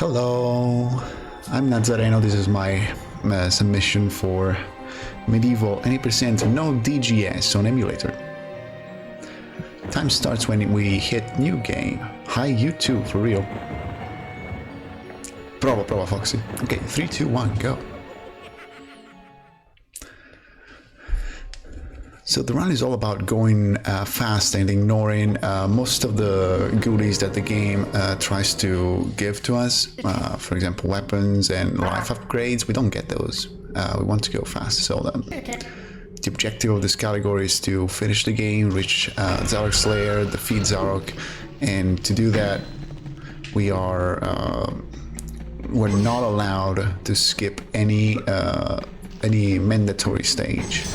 Hello, I'm Nazareno. This is my submission for MediEvil 80% no DGS on emulator. Time starts when we hit new game. Hi, you too, for real. Prova, Foxy. Okay, 3, 2, 1, go. So the run is all about going fast and ignoring most of the goodies that the game tries to give to us. For example, weapons and life upgrades. We don't get those. We want to go fast. So the objective of this category is to finish the game, reach Zarok's lair, defeat Zarok, and to do that, we're not allowed to skip any mandatory stage.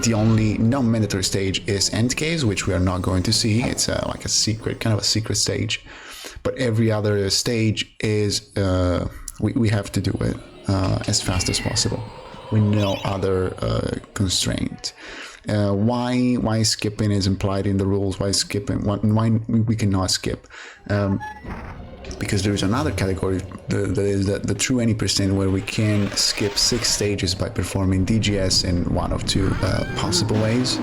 The only non-mandatory stage is end caves, which we are not going to see. It's like a secret, kind of a secret stage. But every other stage is we have to do it as fast as possible, with no other constraint. Why skipping is implied in the rules? Why skipping? Why we cannot skip? Because there is another category that is the true 80%, where we can skip 6 stages by performing DGS in one of 2 possible ways.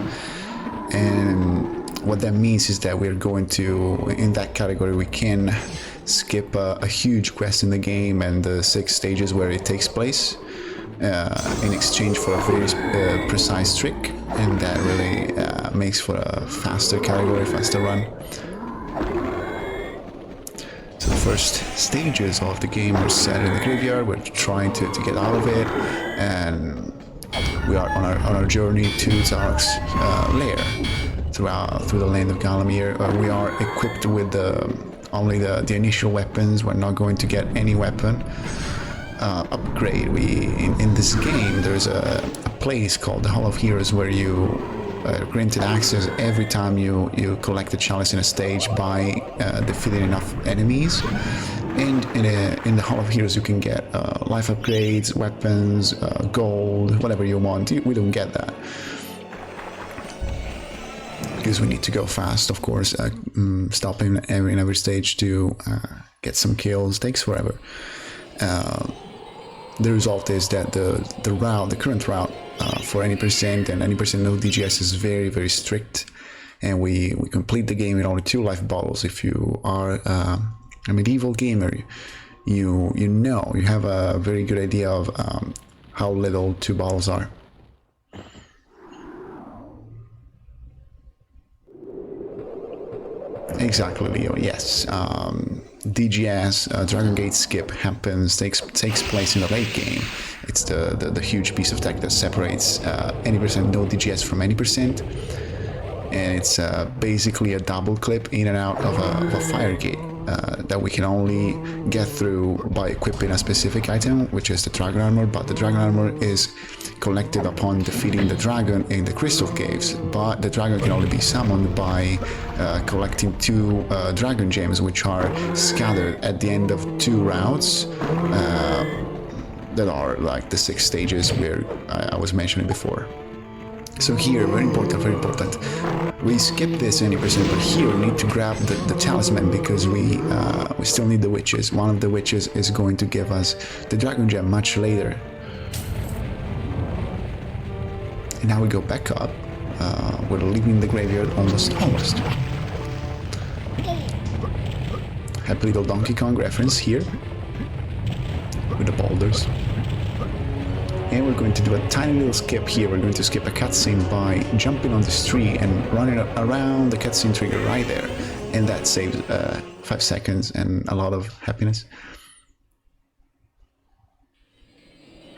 And what that means is that we're going to, in that category, we can skip a huge quest in the game and the 6 stages where it takes place in exchange for a very precise trick, and that really makes for a faster category, faster run. So the first stages of the game are set in the graveyard. We're trying to get out of it, and we are on our journey to Zarok's lair through the land of Galamir. We are equipped with only the initial weapons. We're not going to get any weapon upgrade. In this game there's a place called the Hall of Heroes where you granted access every time you collect a chalice in a stage by defeating enough enemies. And in the Hall of Heroes you can get life upgrades, weapons, gold, whatever you want. We don't get that because we need to go fast, of course. Stopping in every stage to get some kills takes forever. The result is that the current route for 80% and 80% no DGS is very, very strict, and we complete the game with only 2 life bottles. If you are a MediEvil gamer, you have a very good idea of how little 2 bottles are. Exactly, Leo. Yes. DGS, Dragon Gate skip takes place in the late game. It's the huge piece of tech that separates 80% no DGS from 80%, and it's basically a double clip in and out of a fire gate that we can only get through by equipping a specific item, which is the dragon armor. But the dragon armor is collected upon defeating the dragon in the crystal caves, but the dragon can only be summoned by collecting 2 dragon gems, which are scattered at the end of 2 routes that are like the 6 stages where I was mentioning before. So here, very important, we skip this 80%, but here we need to grab the talisman, because we still need the witches. One of the witches is going to give us the dragon gem much later. And now we go back up. We're leaving the graveyard almost. Happy little Donkey Kong reference here with the boulders. And we're going to do a tiny little skip here. We're going to skip a cutscene by jumping on this tree and running around the cutscene trigger right there. And that saves 5 seconds and a lot of happiness.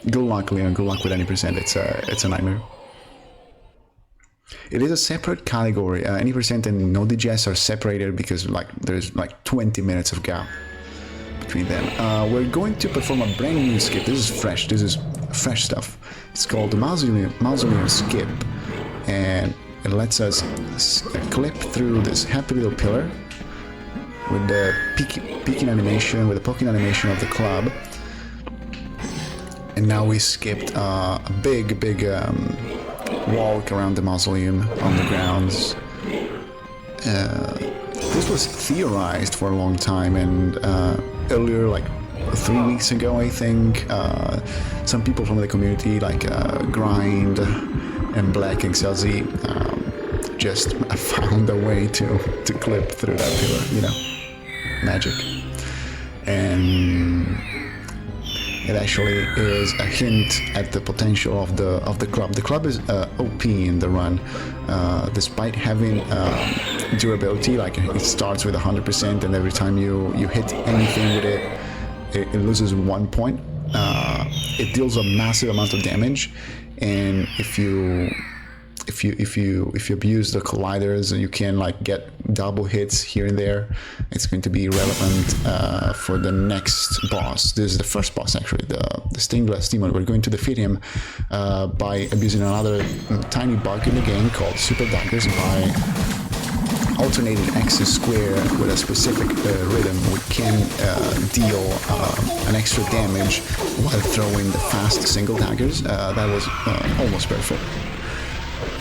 Good luck, Leon. Good luck with 80%. It's a nightmare. It is a separate category. 80% and no DGS are separated because there's 20 minutes of gap between them. We're going to perform a brand new skip. This is fresh. This is fresh stuff. It's called the Mausoleum Skip, and it lets us clip through this happy little pillar with the peeking animation, with the poking animation of the club. And now we skipped a big walk around the mausoleum on the grounds. this was theorized for a long time, and earlier, like 3 weeks ago, I think, some people from the community, like Grind and Black Excelsi, just found a way to clip through that pillar, you know, magic. And it actually is a hint at the potential of the club. The club is OP in the run, despite having durability. Like it starts with 100%, and every time you hit anything with it, it loses 1 point. It deals a massive amount of damage, and if you abuse the colliders, you can like get double hits here and there. It's going to be relevant for the next boss. This is the first boss, actually, the stained glass demon. We're going to defeat him by abusing another tiny bug in the game called super daggers. By alternating X square with a specific rhythm, we can deal an extra damage while throwing the fast single daggers. That was almost perfect.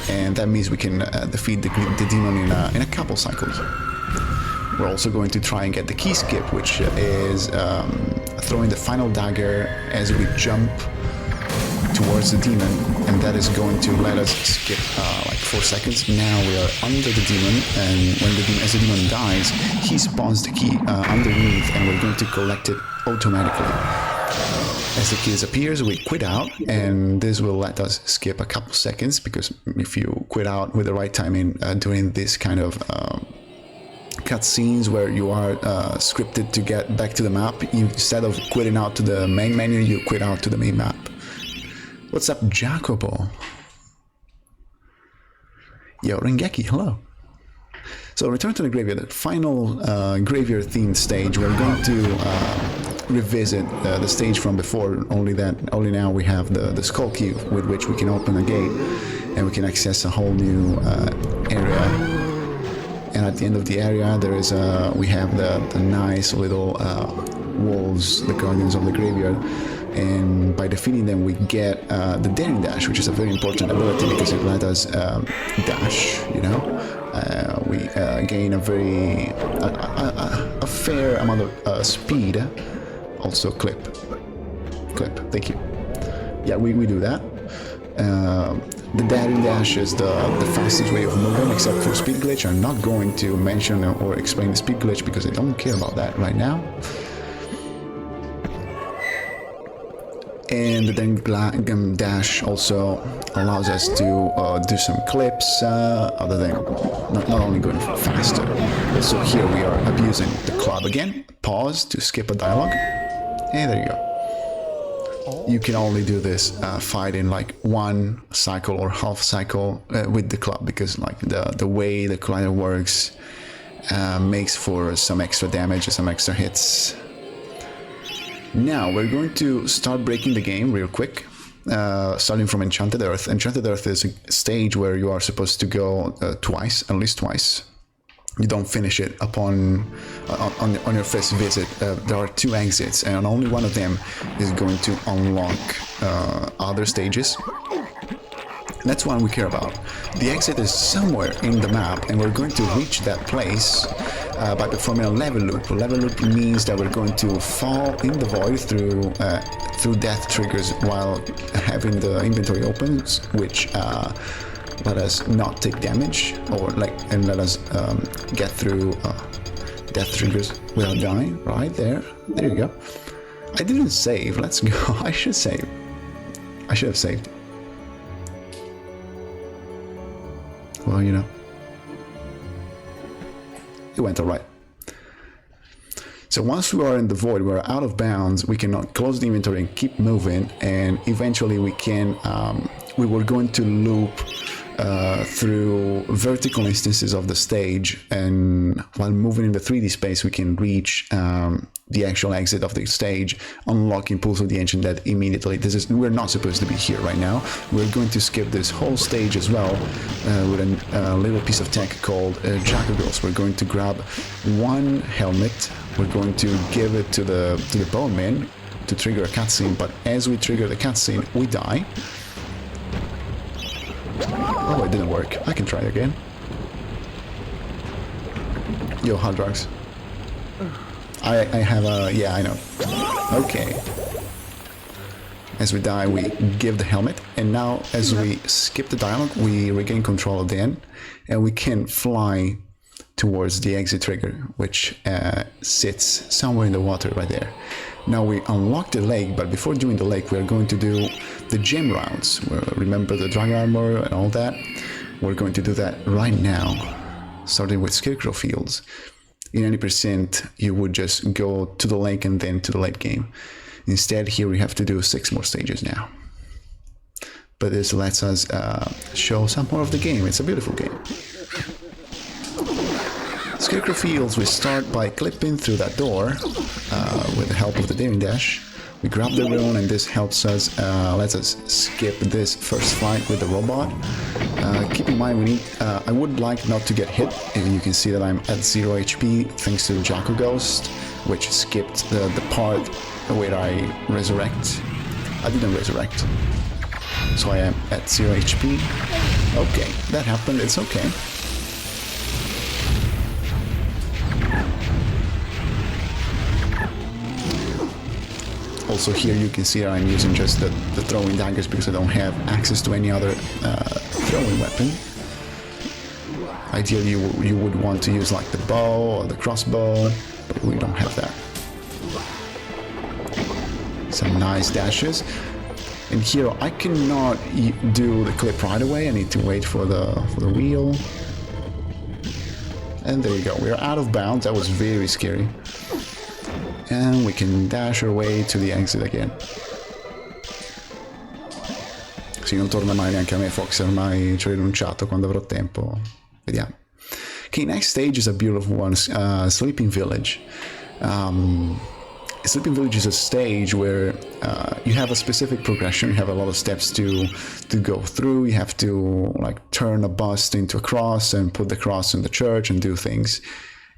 And that means we can defeat the demon in a couple cycles. We're also going to try and get the key skip, which is throwing the final dagger as we jump towards the demon, and that is going to let us skip like 4 seconds. Now we are under the demon, and as the demon dies, he spawns the key underneath, and we're going to collect it automatically. As the key disappears, we quit out, and this will let us skip a couple seconds, because if you quit out with the right timing during this kind of cutscenes where you are scripted to get back to the map, instead of quitting out to the main menu, you quit out to the main map. What's up, Jacobo? Yo, Rengeki, hello. So, return to the graveyard, the final graveyard-themed stage. We're going to revisit the stage from before, only now we have the skull key with which we can open a gate, and we can access a whole new area. And at the end of the area, there is we have the nice little wolves, the guardians of the graveyard. And by defeating them, we get the daring dash, which is a very important ability because it let us dash. You know, we gain a fair amount of speed. Also, clip. Thank you. Yeah, we do that. The daring dash is the fastest way of moving, except for speed glitch. I'm not going to mention or explain the speed glitch because I don't care about that right now. And the daring dash also allows us to do some clips, other than not only going faster. So here we are abusing the club again. Pause to skip a dialogue. And there you go. You can only do this fight in like 1 cycle or half cycle with the club, because like the way the collider works makes for some extra damage and some extra hits. Now we're going to start breaking the game real quick, starting from Enchanted Earth. Enchanted Earth is a stage where you are supposed to go twice, at least twice. You don't finish it on your first visit. There are 2 exits, and only one of them is going to unlock other stages. That's one we care about. The exit is somewhere in the map, and we're going to reach that place by performing a level loop. A level loop means that we're going to fall in the void through death triggers while having the inventory open, which let us not take damage, and let us get through death triggers without dying. Right there. There you go. I didn't save. Let's go. I should save. I should have saved. Well, you know, it went all right. So once we are in the void, we're out of bounds, we cannot close the inventory and keep moving, and eventually we can, we were going to loop through vertical instances of the stage, and while moving in the 3D space, we can reach the actual exit of the stage, unlocking Pulse of the Ancient Dead immediately. We're not supposed to be here right now. We're going to skip this whole stage as well with a little piece of tech called Jackalgirls. We're going to grab 1 helmet. We're going to give it to the bowman to trigger a cutscene, but as we trigger the cutscene, we die. Oh, it didn't work. I can try again. Yo, go, Hot Drugs. I have a... yeah, I know. Okay. As we die, we give the helmet, and now as we skip the dialogue, we regain control of the end, and we can fly towards the exit trigger, which sits somewhere in the water right there. Now we unlock the lake, but before doing the lake, we are going to do the gem rounds. Remember the dragon armor and all that? We're going to do that right now, starting with Scarecrow Fields. In any percent, you would just go to the lake and then to the late game. Instead, here we have to do 6 more stages now. But this lets us show some more of the game. It's a beautiful game. Scarecrow Fields, we start by clipping through that door with the help of the Daring Dash. We grab the rune, and this helps us, lets us skip this first fight with the robot. Keep in mind, we need, I would like not to get hit, and you can see that I'm at 0 HP thanks to the Jackal Ghost, which skipped the part where I resurrect. I didn't resurrect, so I am at 0 HP. Okay, that happened, it's okay. Also here you can see that I'm using just the throwing daggers because I don't have access to any other throwing weapon. Ideally you would want to use like the bow or the crossbow, but we don't have that. Some nice dashes. And here I cannot do the clip right away, I need to wait for the wheel. And there you go, we are out of bounds, that was very scary. And we can dash our way to the exit again. Sì, non torna mai neanche a me Fox, ormai ci ho rinunciato quando avrò tempo. Vediamo. Okay, next stage is a beautiful one, Sleeping Village. Sleeping Village is a stage where you have a specific progression, you have a lot of steps to go through, you have to like turn a bust into a cross and put the cross in the church and do things.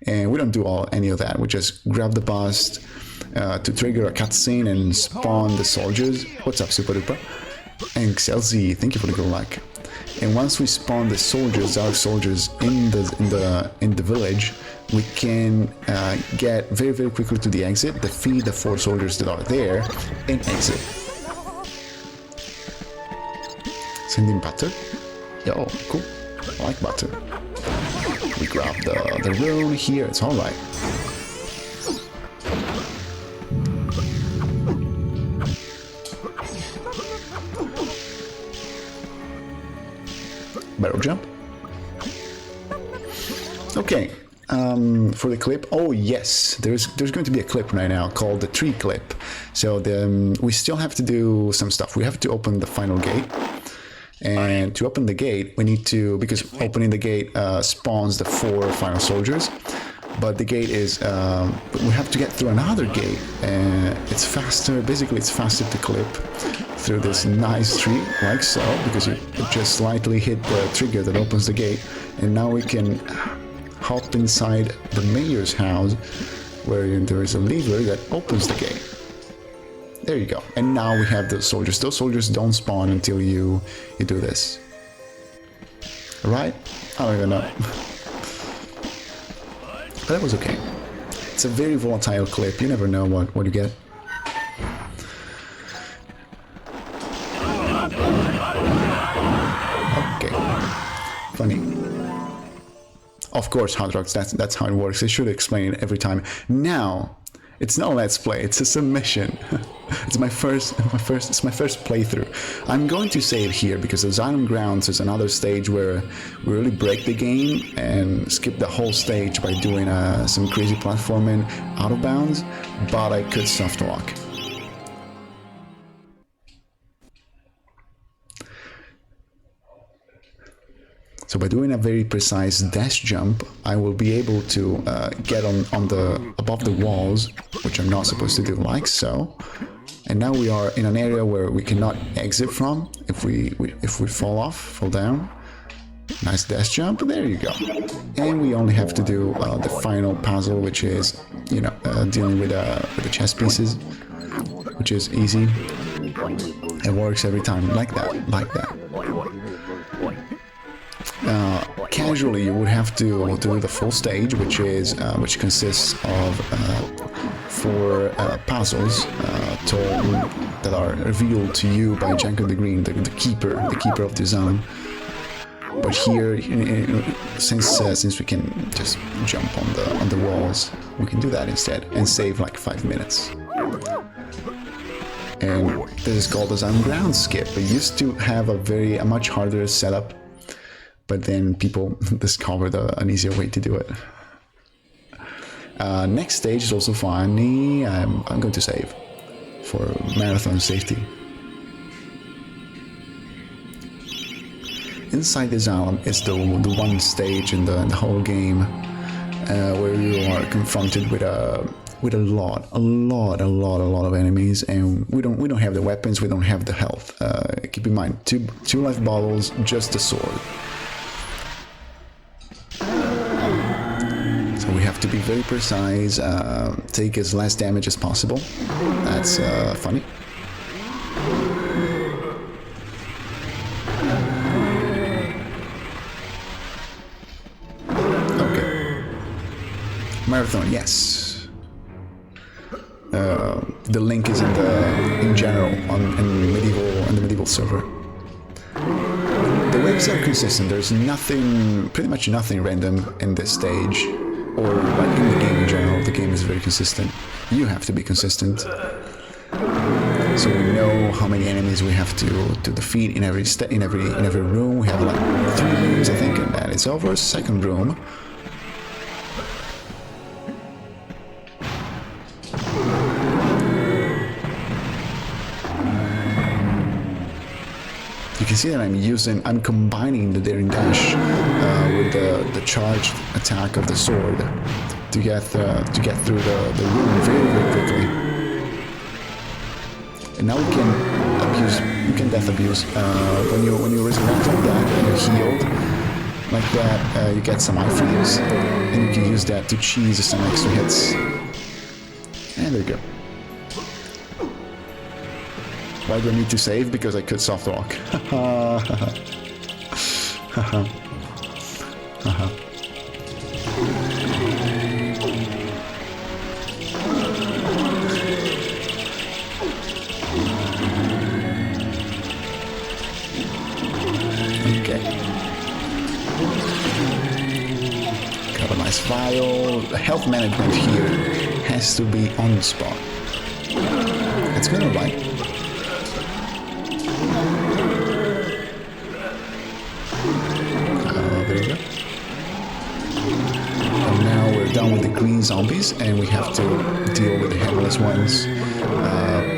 And we don't do any of that, we just grab the bust to trigger a cutscene and spawn the soldiers. What's up, Super Duper? And Xelzy, thank you for the good luck. And once we spawn the soldiers, our soldiers in the village, we can get very, very quickly to the exit, defeat the 4 soldiers that are there, and exit. Sending butter? Yo, cool. I like butter. We grab the rune here, it's alright. Barrel jump. Okay, for the clip, oh yes, there's going to be a clip right now called the tree clip. So we still have to do some stuff. We have to open the final gate. And to open the gate, we need to, because opening the gate spawns the 4 final soldiers, but the gate is, we have to get through another gate, and it's faster, basically it's faster to clip through this nice tree, like so, because you just slightly hit the trigger that opens the gate, and now we can hop inside the mayor's house, where there is a lever that opens the gate. There you go. And now we have the soldiers. Those soldiers don't spawn until you do this. Right? I don't even know. But that was okay. It's a very volatile clip. You never know what you get. Okay. Funny. Of course, Hot Rocks, that's how it works. I should explain it every time. Now, it's not a let's play, it's a submission. It's my first playthrough. I'm going to say it here because the Xylem Grounds is another stage where we really break the game and skip the whole stage by doing some crazy platforming out of bounds, but I could soft lock. So by doing a very precise dash jump, I will be able to get above the walls, which I'm not supposed to do, like so. And now we are in an area where we cannot exit from if we fall down. Nice dash jump, there you go. And we only have to do the final puzzle, which is, you know, dealing with the chess pieces, which is easy. It works every time, like that, like that. casually, you would have to do the full stage, which consists of 4 puzzles that are revealed to you by Janko the Green, the keeper of the zone. But here, since we can just jump on the walls, we can do that instead and save like 5 minutes. And this is called the Underground skip. It used to have a much harder setup, but then people discovered an easier way to do it. Next stage is also funny. I'm going to save for marathon safety. Inside the zone is the one stage in the whole game where you are confronted with a lot of enemies, and we don't have the weapons, we don't have the health. Keep in mind, two life bottles, just the sword. So we have to be very precise, take as less damage as possible. That's funny. Marathon, yes. The link is in general on the MediEvil server. The waves are consistent. There's pretty much nothing random in this stage, or like in the game in general. The game is very consistent. You have to be consistent, so we know how many enemies we have to defeat in every room. We have like 3 rooms, I think, and that it's over. Second room. You can see that I'm combining the daring dash with the charged attack of the sword to get through the room very quickly. And now we can death abuse when you resurrect like that and you're healed like that. You get some iframes, and you can use that to cheese some extra hits. And there you go. Why do I need to save? Because I could soft lock. Okay. Got a nice vial. The health management here has to be on the spot. It's going alright. There you go. And now we're done with the green zombies, and we have to deal with the headless ones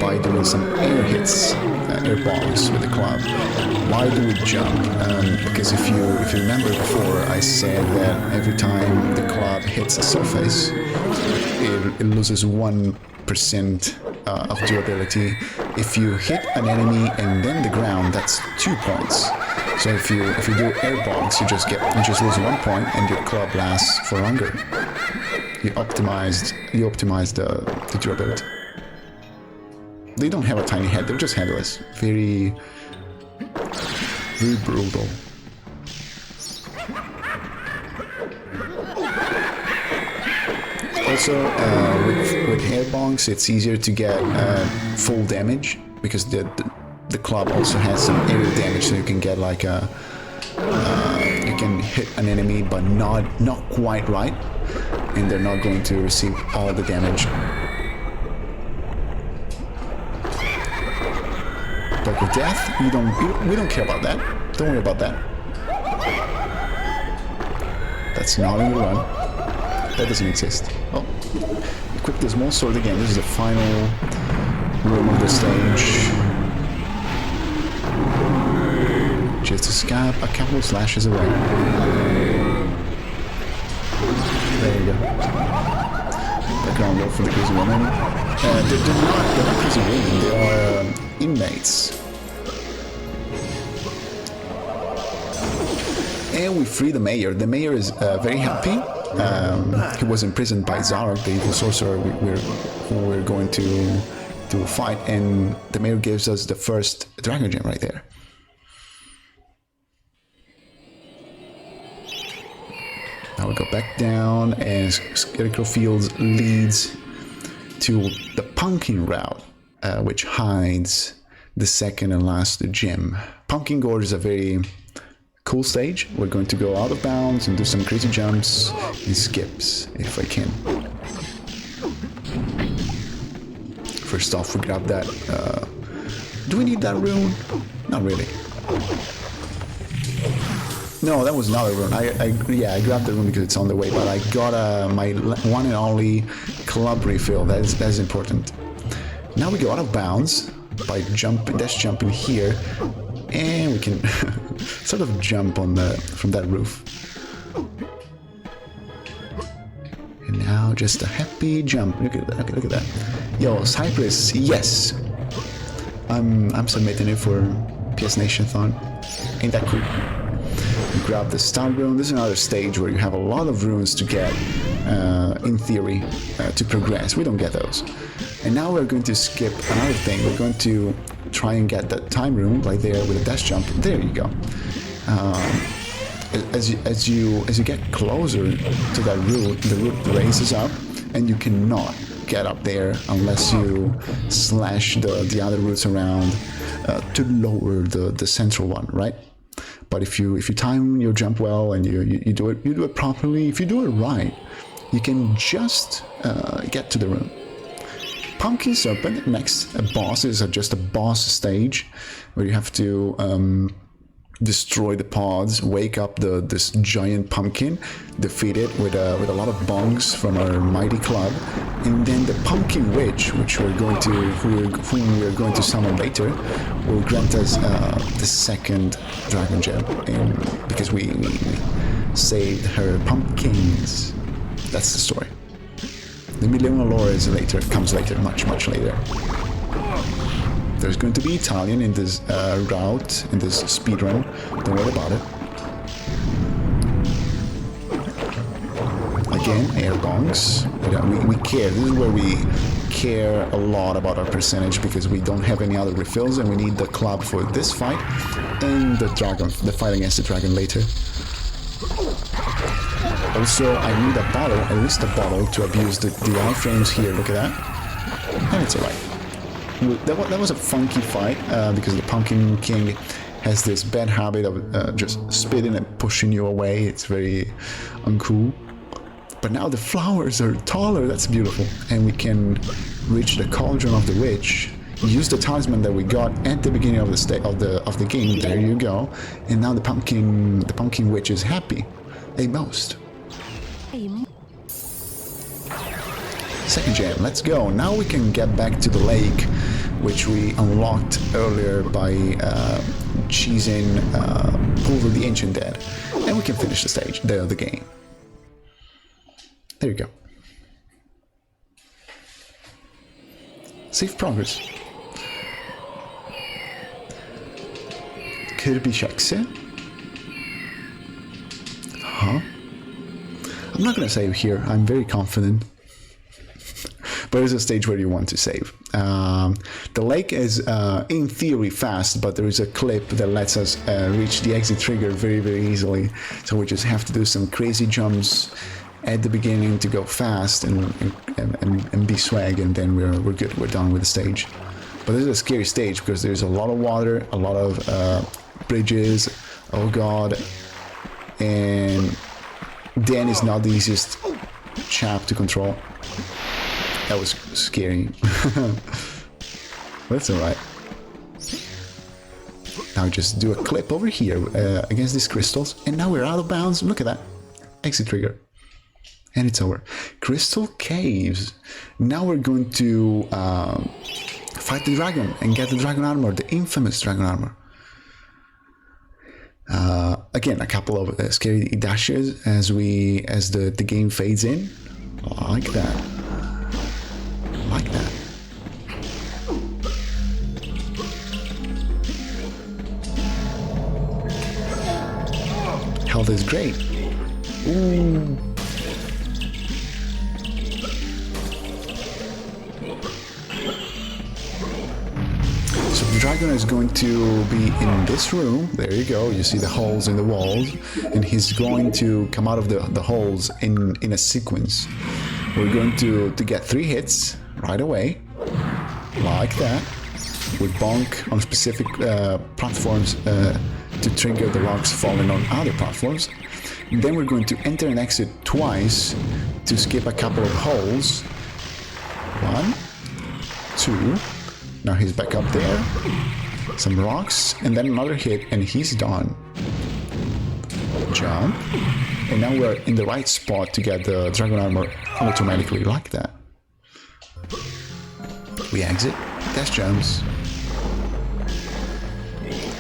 by doing some air hits, air bombs with the club. Why do we jump? Because if you remember before, I said that every time the club hits a surface, it loses 1% of durability. If you hit an enemy and then the ground, that's 2 points. So if you do air bombs, you just lose 1 point, and your club lasts for longer. You optimize the durability. They don't have a tiny head; they're just headless. Very brutal. Also, with air bonks, it's easier to get full damage because the club also has some area damage, so you can get like you can hit an enemy but not quite right, and they're not going to receive all the damage. But with death, we don't care about that. Don't worry about that. That's not in the run. That doesn't exist. Oh, equip the small sword again. This is the final room of the stage. Just escape a couple of slashes away. There you go. Background low for the crazy woman. They're not crazy women, they are inmates. And we free the mayor. The mayor is very happy. He was imprisoned by Zarok, the evil sorcerer who we're going to fight, and the mayor gives us the first dragon gem right there. Now we go back down, and Scarecrow Fields leads to the Pumpkin route, which hides the second and last gym. Pumpkin Gorge is a very cool stage. We're going to go out of bounds and do some crazy jumps and skips, if I can. First off, we grab that. Do we need that rune? Not really. No, that was not a rune. Yeah, I grabbed the rune because it's on the way, but I got my one and only club refill. That's important. Now we go out of bounds by dash jumping here, and we can sort of jump on from that roof. And now just a happy jump. Look at that! Look at that! Yo, Cypress, yes. I'm submitting it for PlayStationNation. Ain't that cool? You grab the star rune. This is another stage where you have a lot of runes to get, in theory, to progress. We don't get those. And now we're going to skip another thing. We're going to try and get that time rune right there with a dash jump. There you go. As you get closer to that route, the route raises up, and you cannot get up there unless you slash the other routes around to lower the central one, right? But if you time your jump well and you do it properly, if you do it right, you can just get to the room. Pumpkin Serpent, next boss, is just a boss stage where you have to destroy the pods, wake up this giant pumpkin, defeat it with a lot of bongs from our mighty club, and then the Pumpkin Witch, which whom we're going to summon later, will grant us the second dragon gem, because we saved her pumpkins. That's the story. The Million Lore comes later, much later. There's going to be Italian in this route, in this speedrun. Don't worry about it. Again, air bongs. We care. This is where we care a lot about our percentage, because we don't have any other refills, and we need the club for this fight and the fight against the dragon later. Also, I need a bottle, at least a bottle, to abuse the iframes here. Look at that. And it's alright. That was a funky fight, because the Pumpkin King has this bad habit of just spitting and pushing you away. It's very uncool. But now the flowers are taller. That's beautiful. And we can reach the Cauldron of the Witch. Use the talisman that we got at the beginning of the game. There you go. And now the Pumpkin Witch is happy. A most. Second gem, let's go. Now we can get back to the lake, which we unlocked earlier by cheesing Pulver the Ancient Dead. And we can finish the stage, the game. There you go. Save progress. Kirby Shaxe? Huh? I'm not gonna save here, I'm very confident. But it's a stage where you want to save. The lake is, in theory, fast, but there is a clip that lets us reach the exit trigger very, very easily. So we just have to do some crazy jumps at the beginning to go fast and be swag, and then we're good. We're done with the stage. But this is a scary stage because there's a lot of water, a lot of bridges. Oh god! And Dan is not the easiest chap to control. That was scary. That's alright. Now just do a clip over here against these crystals, and now we're out of bounds. Look at that. Exit trigger. And it's over. Crystal Caves. Now we're going to fight the dragon and get the dragon armor, the infamous dragon armor. Again, a couple of scary dashes as the game fades in. Like that. Like that. Health is great. Ooh. So the dragon is going to be in this room. There you go. You see the holes in the walls, and he's going to come out of the holes in a sequence. We're going to get 3 hits right away, like that, with bonk on specific platforms to trigger the rocks falling on other platforms. And then we're going to enter and exit twice to skip a couple of holes. 1, 2. Now he's back up there. Some rocks, and then another hit, and he's done. Jump. And now we're in the right spot to get the dragon armor automatically, like that. We exit. Dash jumps.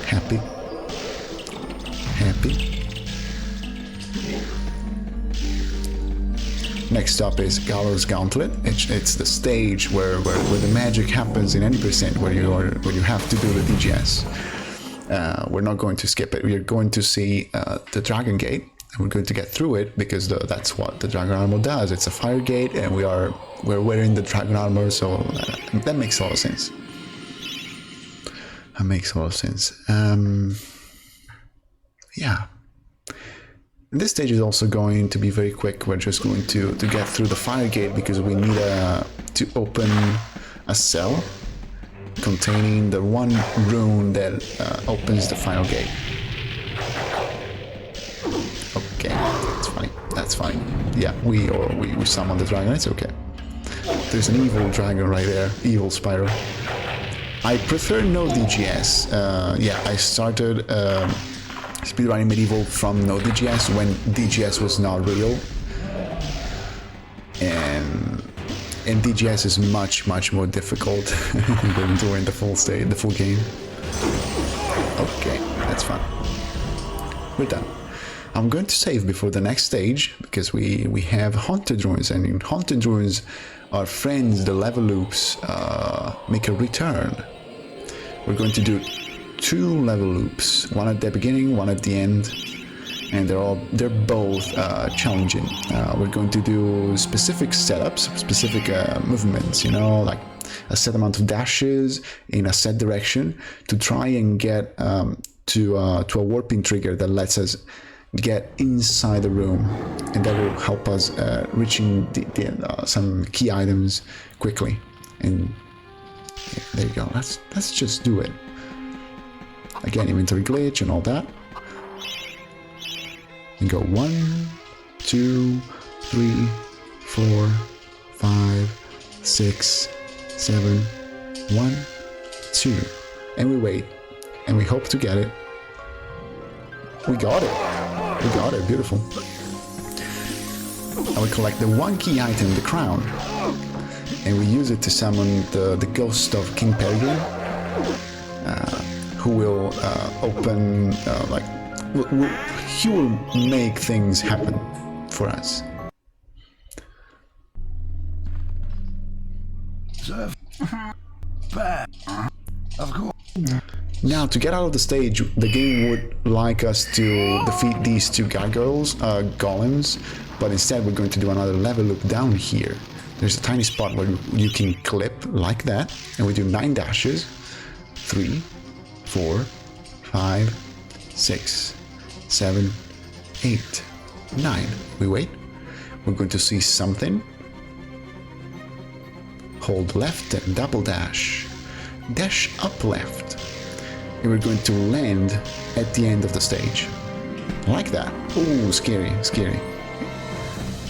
Happy. Happy. Next up is Gallows Gauntlet. It's the stage where the magic happens in any percent, where you have to do the DGS. We're not going to skip it. We're going to see the Dragon Gate, and we're going to get through it because that's what the Dragon Armor does. It's a fire gate, and we're wearing the Dragon Armor, so that makes a lot of sense. That makes a lot of sense. Yeah. This stage is also going to be very quick. We're just going to get through the fire gate because we need to open a cell containing the one rune that opens the final gate. Okay, that's funny. That's funny. Yeah, we summon the dragon. It's okay. There's an evil dragon right there. Evil Spyro. I prefer no DGS. Yeah, I started speedrunning MediEvil from no DGS when DGS was not real, and DGS is much more difficult than doing the full game. Okay, that's fine. We're done. I'm going to save before the next stage because we have haunted ruins, and in haunted ruins, our friends, the level loops, make a return. We're going to do 2 level loops, one at the beginning, one at the end, and they're both challenging. We're going to do specific setups, specific movements, you know, like a set amount of dashes in a set direction to try and get to a warping trigger that lets us get inside the room, and that will help us reaching some key items quickly. And yeah, there you go. Let's just do it. Again, inventory glitch and all that. And go 1, 2, 3, 4, 5, 6, 7, 1, 2. And we wait. And we hope to get it. We got it. We got it. Beautiful. And we collect the one key item, the crown. And we use it to summon the ghost of King Peregrine. Who will open, he will make things happen for us. Of course. Now, to get out of the stage, the game would like us to defeat these 2 gargoyles, golems, but instead we're going to do another level loop down here. There's a tiny spot where you can clip like that, and we do 9 dashes. 3, 4, 5, 6, 7, 8, 9. We wait. We're going to see something. Hold left and double dash. Dash up left. And we're going to land at the end of the stage. Like that. Ooh, scary, scary.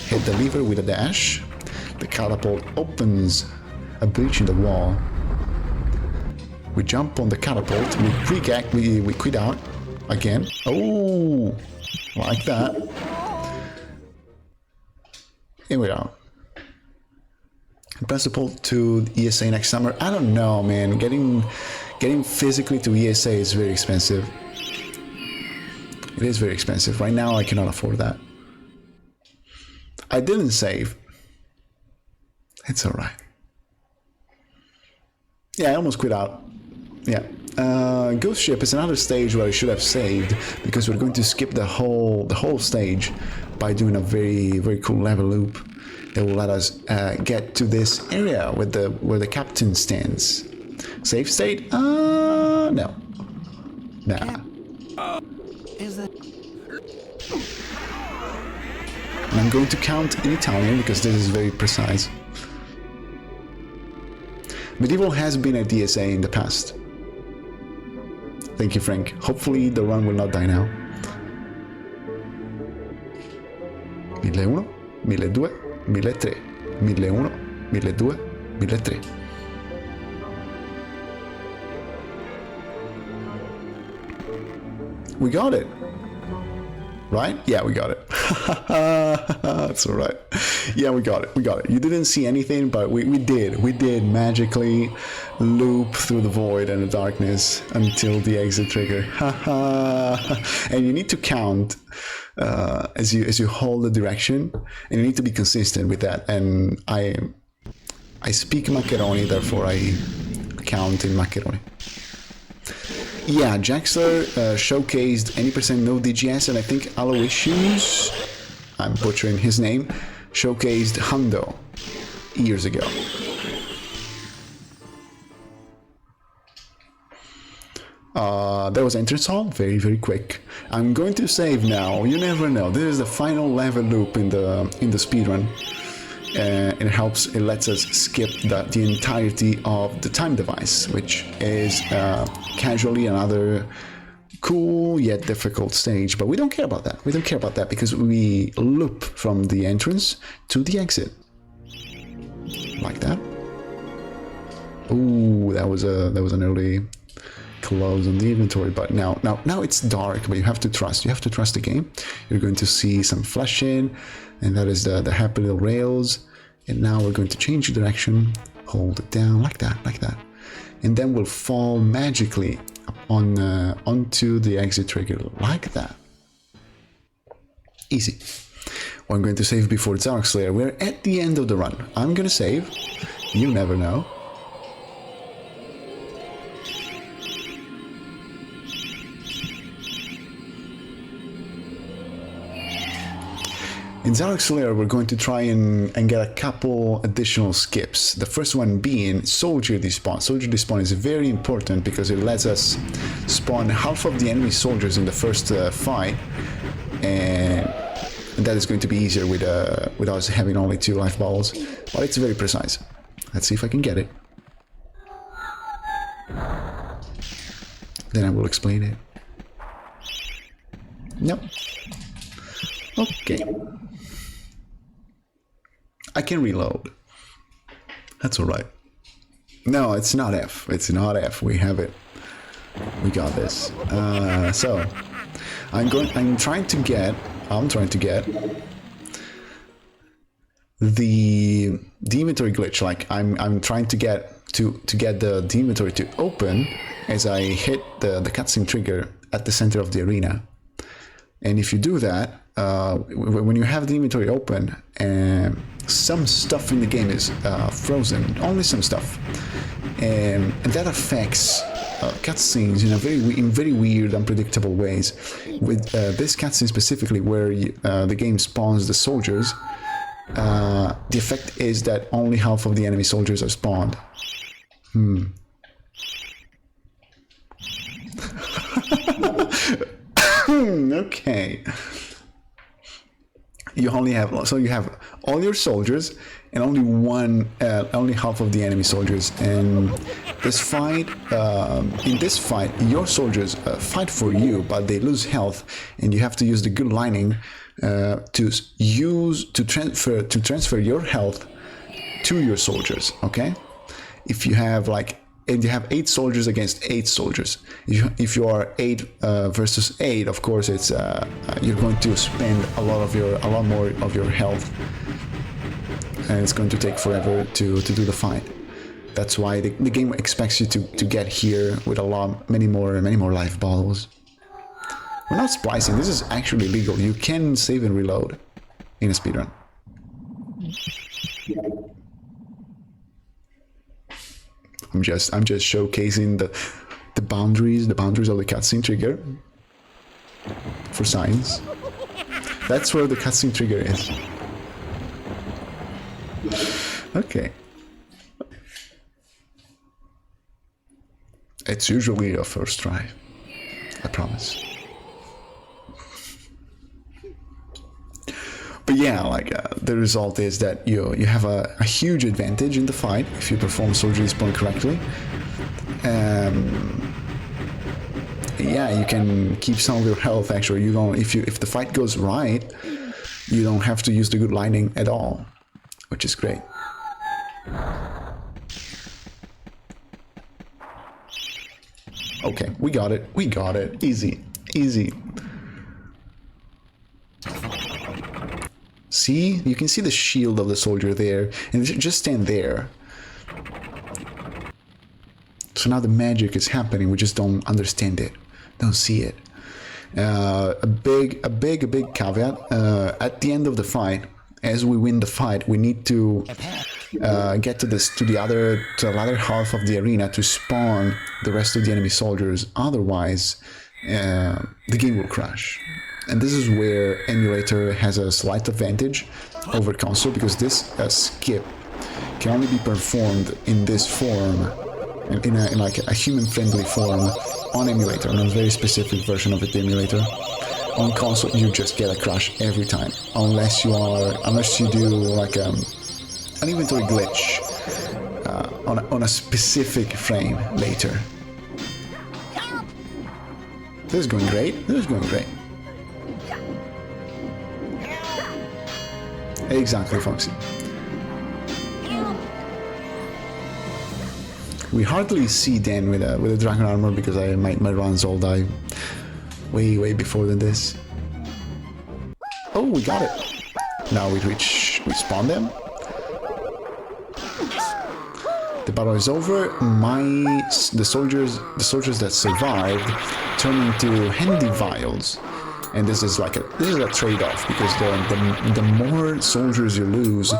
Hit the lever with a dash. The catapult opens a breach in the wall. We jump on the catapult, we quit out again. Oh, like that. Here we are. Principal to ESA next summer. I don't know, man. Getting physically to ESA is very expensive. It is very expensive. Right now, I cannot afford that. I didn't save. It's all right. Yeah, I almost quit out. Yeah. Ghost Ship is another stage where I should have saved because we're going to skip the whole stage by doing a very cool level loop that will let us get to this area where the captain stands. Save state? No. Nah. Is it? And I'm going to count in Italian because this is very precise. MediEvil has been a DSA in the past. Thank you, Frank. Hopefully the run will not die now. 1001, 1002, 1003, 1001, 1002, 1003. We got it. Right? Yeah, we got it. That's all right. Yeah, we got it. We got it. You didn't see anything, but we did. We did magically loop through the void and the darkness until the exit trigger. And you need to count as you hold the direction, and you need to be consistent with that. And I speak Macaroni, therefore I count in Macaroni. Yeah, Jaxler showcased any percent no DGS, and I think Aloysius, I'm butchering his name, showcased Hundo years ago. That was entrance hall, very, very quick. I'm going to save now. You never know. This is the final level loop in the speedrun. It lets us skip the entirety of the time device, which is casually another cool yet difficult stage, but we don't care about that. We don't care about that because we loop from the entrance to the exit. Like that. Ooh, that was an early close on the inventory, but now it's dark, but you have to trust the game. You're going to see some flashing, and that is the happy little rails. And now we're going to change the direction, hold it down like that, and then we'll fall magically onto the exit trigger like that. Easy. Well, I'm going to save before Dark Slayer. We're at the end of the run. I'm gonna save. You never know. In Dark Slayer, we're going to try and get a couple additional skips. The first one being Soldier Despawn. Soldier Despawn is very important because it lets us spawn half of the enemy soldiers in the first fight, and that is going to be easier with us having only 2 life balls. But it's very precise. Let's see if I can get it. Then I will explain it. Nope. Okay. I can reload. That's all right. No, it's not F. It's not F. We have it. We got this. So I'm trying to get the inventory glitch. Like I'm trying to get the inventory to open as I hit the cutscene trigger at the center of the arena. And if you do that, when you have the inventory open, some stuff in the game is frozen, only some stuff, and that affects cutscenes in very weird, unpredictable ways. With this cutscene specifically, where the game spawns the soldiers, the effect is that only half of the enemy soldiers are spawned. Okay. You have all your soldiers and only half of the enemy soldiers. And this fight, in this fight, your soldiers fight for you, but they lose health, and you have to use the good lining to transfer your health to your soldiers. Okay, if you have and you have 8 soldiers against 8 soldiers. If you are 8 versus 8, of course, it's you're going to spend a lot more of your health, and it's going to take forever to do the fight. That's why the game expects you to get here with many more life balls. We're not splicing. This is actually legal. You can save and reload in a speedrun. I'm just showcasing the boundaries of the cutscene trigger for science. That's where the cutscene trigger is. Okay. It's usually a first try. I promise. But yeah, like the result is that you have a huge advantage in the fight if you perform soldier respawn correctly. Yeah, you can keep some of your health. Actually, you don't. If the fight goes right, you don't have to use the good lighting at all, which is great. Okay, we got it. We got it. Easy, easy. See, you can see the shield of the soldier there, and just stand there. So now the magic is happening. We just don't understand it, don't see it. A big caveat. At the end of the fight, as we win the fight, we need to get to the other half of the arena to spawn the rest of the enemy soldiers. Otherwise, the game will crash. And this is where emulator has a slight advantage over console, because this skip can only be performed in this form, in like a human-friendly form on emulator, on a very specific version of the emulator. On console, you just get a crash every time, unless you do like an inventory glitch on a specific frame later. This is going great. This is going great. Exactly, Foxy. We hardly see Dan with a dragon armor because my runs all die way before than this. Oh, we got it. Now we spawn them. The battle is over. The soldiers that survived turn into handy vials. And this is a trade-off, because the more soldiers you lose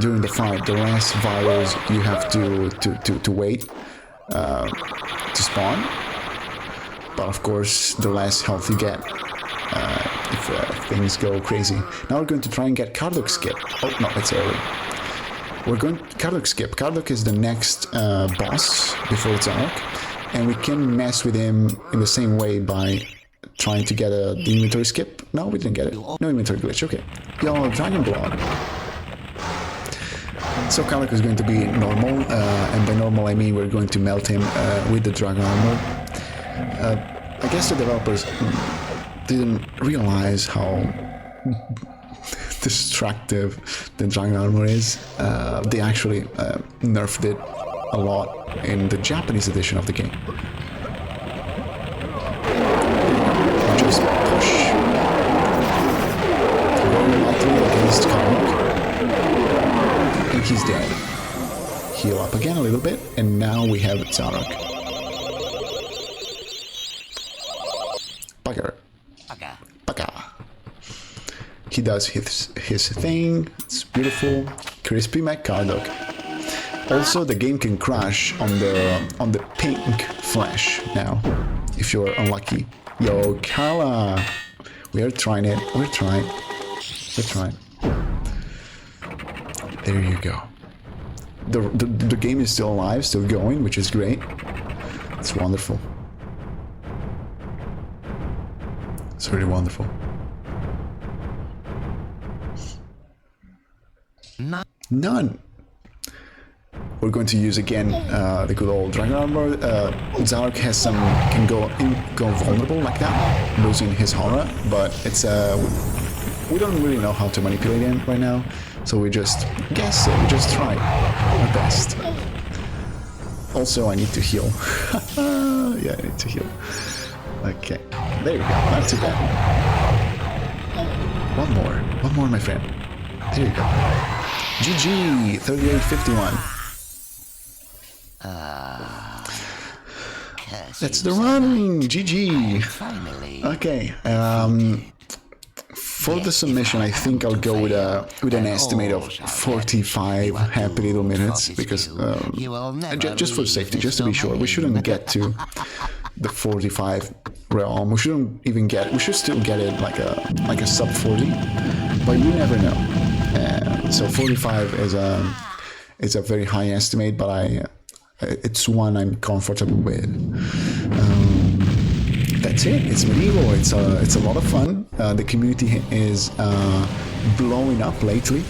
during the fight, the less vials you have to wait to spawn. But of course, the less health you get if things go crazy. Now we're going to try and get Karduk skip. Oh no, it's early. We're going Karduk skip. Karduk is the next boss before Zarok, and we can mess with him in the same way by trying to get the inventory skip. No, we didn't get it. No inventory glitch. Okay. Yo, Dragon Blood. So Karduk is going to be normal, and by normal I mean we're going to melt him with the Dragon Armor. I guess the developers didn't realize how destructive the Dragon Armor is. They actually nerfed it a lot in the Japanese edition of the game. Just push very lightly against Karduk, and he's dead. Heal up again a little bit, and now we have Zarok. Bugger. Bugger. He does his thing. It's beautiful. Crispy McCarduk. Also, the game can crash on the pink flash now, if you're unlucky. Yo, Kala! We are trying it. We're trying. We're trying. There you go. The game is still alive, still going, which is great. It's wonderful. It's really wonderful. None. We're going to use again the good old Dragon Armor. Zarok has can go vulnerable like that, losing his aura, but it's we don't really know how to manipulate him right now, so we just guess it. We just try our best. Also, I need to heal. Yeah, I need to heal. Okay, there you go. Not too bad. One more, my friend. There you go. GG 3851. That's the run! GG! Finally. Okay, for the submission, I think I'll go with an estimate of 45 happy little minutes, because just for safety, just to be sure, we shouldn't get to the 45 realm. We shouldn't even we should still get it like a sub 40, but you never know. So 45 is a very high estimate, but I it's one I'm comfortable with. That's it. It's medieval. It's a lot of fun. The community is blowing up lately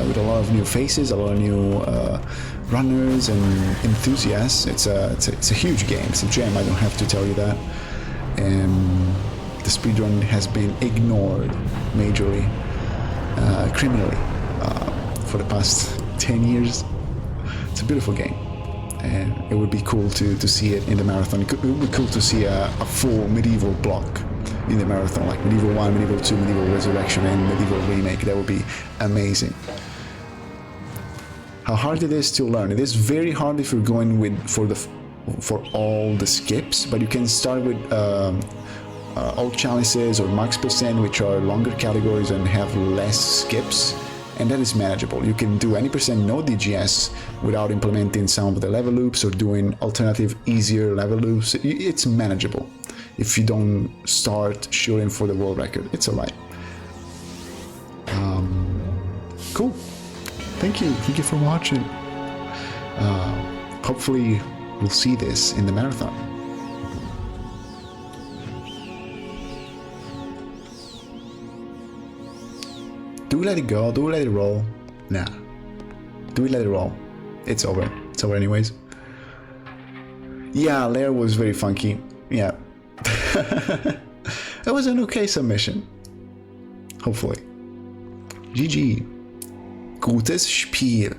with a lot of new faces, a lot of new runners and enthusiasts. It's a huge game. It's a gem. I don't have to tell you that. The speedrun has been ignored majorly, criminally, for the past 10 years. It's a beautiful game, and it would be cool to see it in the marathon. It would be cool to see a full medieval block in the marathon, like Medieval 1, Medieval 2, Medieval Resurrection, and Medieval Remake. That would be amazing. How hard it is to learn. It is very hard if you're going for all the skips, but you can start with all chalices or max percent, which are longer categories and have less skips, and that is manageable. You can do any percent no DGS without implementing some of the level loops or doing alternative easier level loops. It's manageable if you don't start shooting for the world record. It's alright. Cool. Thank you for watching. Hopefully we'll see this in the marathon. Do we let it go? Do we let it roll? Nah. Do we let it roll? It's over. It's over anyways. Yeah, Lair was very funky. Yeah. It was an okay submission. Hopefully. GG. Gutes Spiel.